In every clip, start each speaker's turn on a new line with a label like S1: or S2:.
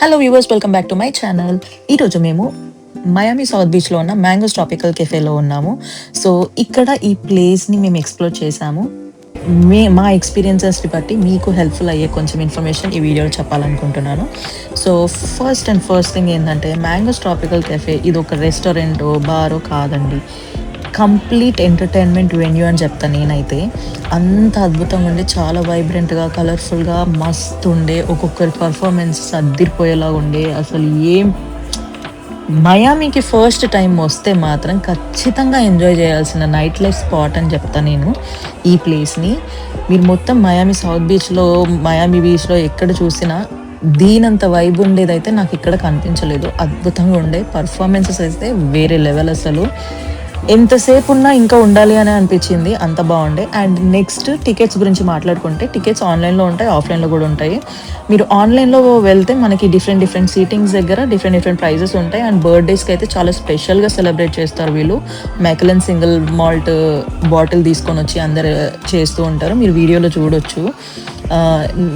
S1: Hello viewers, welcome back to my channel. ఈరోజు మేము Miami south బీచ్లో ఉన్న మ్యాంగోస్ ట్రాపికల్ కెఫేలో ఉన్నాము. సో ఇక్కడ ఈ ప్లేస్ని మేము ఎక్స్ప్లోర్ చేసాము. మా ఎక్స్పీరియన్సెస్ని బట్టి మీకు హెల్ప్ఫుల్ అయ్యే కొంచెం ఇన్ఫర్మేషన్ ఈ వీడియోలో చెప్పాలనుకుంటున్నాను. సో ఫస్ట్ థింగ్ ఏంటంటే, మ్యాంగోస్ ట్రాపికల్ కెఫే ఇది ఒక రెస్టారెంటో బారో కాదండి, కంప్లీట్ ఎంటర్టైన్మెంట్ వెన్యూ అని చెప్తాను నేనైతే. అంత అద్భుతంగా ఉండే, చాలా వైబ్రెంట్గా, కలర్ఫుల్గా మస్తు ఉండే, ఒక్కొక్కరి పర్ఫార్మెన్స్ అద్దిరిపోయేలా ఉండే. అసలు మయామికి ఫస్ట్ టైం వస్తే మాత్రం ఖచ్చితంగా ఎంజాయ్ చేయాల్సిన నైట్ లైఫ్ స్పాట్ అని చెప్తాను నేను ఈ ప్లేస్ని. మీరు మొత్తం మయామి బీచ్లో ఎక్కడ చూసినా దీనంత వైబ్ ఉండేదైతే నాకు ఇక్కడ కనిపించలేదు. అద్భుతంగా ఉండే పర్ఫార్మెన్సెస్ అయితే వేరే లెవెల్. అసలు ఎంతసేపు ఉన్నా ఇంకా ఉండాలి అని అనిపించింది, అంత బాగుండే. అండ్ నెక్స్ట్ టికెట్స్ గురించి మాట్లాడుకుంటే, టికెట్స్ ఆన్లైన్లో ఉంటాయి, ఆఫ్లైన్లో కూడా ఉంటాయి. మీరు ఆన్లైన్లో వెళ్తే మనకి డిఫరెంట్ సీటింగ్స్ దగ్గర డిఫరెంట్ ప్రైజెస్ ఉంటాయి. అండ్ బర్త్డేస్కి అయితే చాలా స్పెషల్గా సెలబ్రేట్ చేస్తారు వీళ్ళు. మెకలెన్ సింగిల్ మాల్ట్ బాటిల్ తీసుకొని వచ్చి అందరు చేస్తూ ఉంటారు, మీరు వీడియోలో చూడొచ్చు.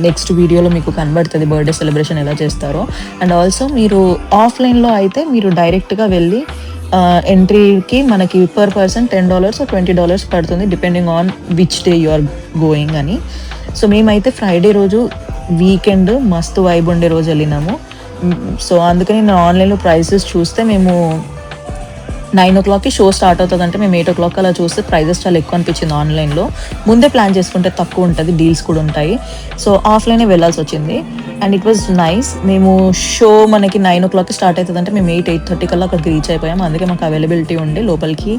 S1: నెక్స్ట్ వీడియోలో మీకు కనబడుతుంది బర్త్డే సెలబ్రేషన్ ఎలా చేస్తారో. అండ్ ఆల్సో మీరు ఆఫ్లైన్లో అయితే మీరు డైరెక్ట్గా వెళ్ళి ఎంట్రీకి మనకి పర్ పర్సన్ $10 or $20 పడుతుంది, depending on which day you are going అని. సో మేమైతే ఫ్రైడే రోజు వీకెండ్ మస్తు వైబ్ ఉండే రోజు వెళ్ళినాము. సో అందుకని నేను ఆన్లైన్లో ప్రైసెస్ చూస్తే, మేము 9 o'clockకి షో స్టార్ట్ అవుతుంది అంటే మేము 8 o'clock అలా చూస్తే ప్రైజెస్ చాలా ఎక్కువ అనిపించింది. ఆన్లైన్లో ముందే ప్లాన్ చేసుకుంటే తక్కువ ఉంటుంది, డీల్స్ కూడా ఉంటాయి. సో ఆఫ్లైనే వెళ్ళాల్సి వచ్చింది. And it was nice. మేము షో మనకి 9 o'clockకి స్టార్ట్ అవుతుంది అంటే మేము 8:30 కల్లా అక్కడికి రీచ్ అయిపోయాము. అందుకే మాకు అవైలబిలిటీ ఉండి లోపలికి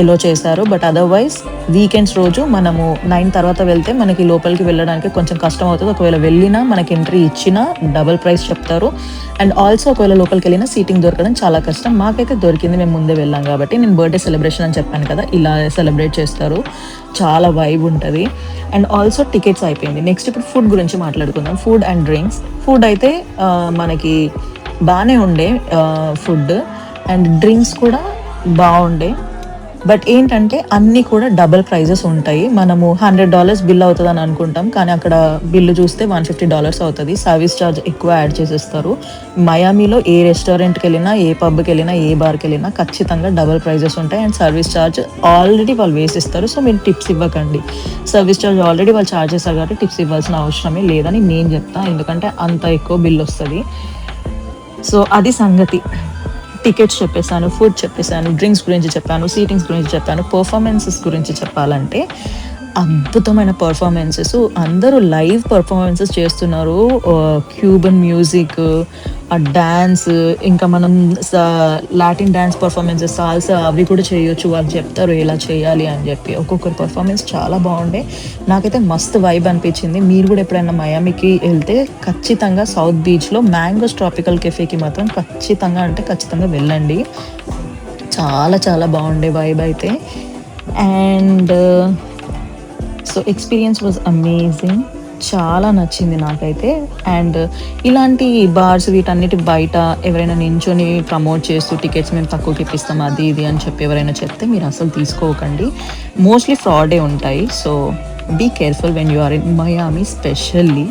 S1: ఎలో చేశారు. బట్ అదర్వైజ్ వీకెండ్స్ రోజు మనము 9 తర్వాత వెళ్తే మనకి లోపలికి వెళ్ళడానికి కొంచెం కష్టం అవుతుంది. ఒకవేళ వెళ్ళినా మనకి ఎంట్రీ ఇచ్చినా డబుల్ ప్రైస్ చెప్తారు. అండ్ ఆల్సో ఒకవేళ లోపలికి వెళ్ళినా సీటింగ్ దొరకడం చాలా కష్టం. మాకైతే దొరికింది, మేము ముందే వెళ్ళాం కాబట్టి. నేను బర్త్డే సెలబ్రేషన్ అని చెప్పాను కదా, ఇలా సెలబ్రేట్ చేస్తారు, చాలా వైబ్ ఉంటుంది. అండ్ ఆల్సో టికెట్స్ అయిపోయింది. నెక్స్ట్ ఇప్పుడు ఫుడ్ గురించి మాట్లాడుకుందాం. Food and drinks. ఫుడ్ అయితే మనకి బాగానే ఉండే ఫుడ్, అండ్ డ్రింక్స్ కూడా బాగుండే. బట్ ఏంటంటే అన్నీ కూడా డబల్ ప్రైజెస్ ఉంటాయి. మనము $100 బిల్ అవుతుంది అని అనుకుంటాం, కానీ అక్కడ బిల్లు చూస్తే $150 అవుతుంది. సర్వీస్ ఛార్జ్ ఎక్కువ యాడ్ చేసేస్తారు. మయామిలో ఏ రెస్టారెంట్కి వెళ్ళినా, ఏ పబ్కి వెళ్ళినా, ఏ బార్కి వెళ్ళినా ఖచ్చితంగా డబల్ ప్రైజెస్ ఉంటాయి. అండ్ సర్వీస్ ఛార్జ్ ఆల్రెడీ వాళ్ళు వేసిస్తారు. సో మీరు టిప్స్ ఇవ్వకండి. సర్వీస్ ఛార్జ్ ఆల్రెడీ వాళ్ళు ఛార్జ్ చేస్తారు కాబట్టి టిప్స్ ఇవ్వాల్సిన అవసరమే లేదని నేను చెప్తాను, ఎందుకంటే అంత ఎక్కువ బిల్ వస్తుంది. సో అది సంగతి. టికెట్స్ చెప్పేశాను, ఫుడ్ చెప్పేశాను, డ్రింక్స్ గురించి చెప్పాను, సీటింగ్స్ గురించి చెప్పాను. పర్ఫార్మెన్సెస్ గురించి చెప్పాలంటే అద్భుతమైన పర్ఫార్మెన్సెస్, అందరూ లైవ్ పర్ఫార్మెన్సెస్ చేస్తున్నారు. క్యూబన్ మ్యూజిక్, ఆ డ్యాన్స్, ఇంకా మనం లాటిన్ డ్యాన్స్ పర్ఫార్మెన్సెస్, సాల్సా అవి కూడా చేయొచ్చు. వాళ్ళు చెప్తారు ఎలా చేయాలి అని చెప్పి. ఒక్కొక్కరి పర్ఫార్మెన్స్ చాలా బాగుండే. నాకైతే మస్తు వైబ్ అనిపించింది. మీరు కూడా ఎప్పుడైనా మయామికి వెళ్తే ఖచ్చితంగా సౌత్ బీచ్లో మ్యాంగోస్ ట్రాపికల్ కెఫేకి మాత్రం ఖచ్చితంగా వెళ్ళండి. చాలా బాగుండే వైబ్ అయితే. And so experience was amazing, చాలా నచ్చింది నాకైతే. అండ్ ఇలాంటి బార్స్ వీటన్నిటి బయట ఎవరైనా నించొని ప్రమోట్ చేస్తూ టికెట్స్ మేము తక్కువకి ఇప్పిస్తాం అది ఇది అని చెప్పి ఎవరైనా చెప్తే మీరు అసలు తీసుకోకండి. మోస్ట్లీ ఫ్రాడే ఉంటాయి. So be careful when you are in Miami specially.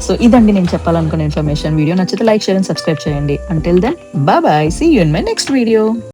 S1: So ఇదండి నేను చెప్పాలనుకున్న ఇన్ఫర్మేషన్. వీడియో నచ్చితే లైక్, షేర్ అండ్ సబ్స్క్రైబ్ చేయండి. Until then bye, see you in my next video.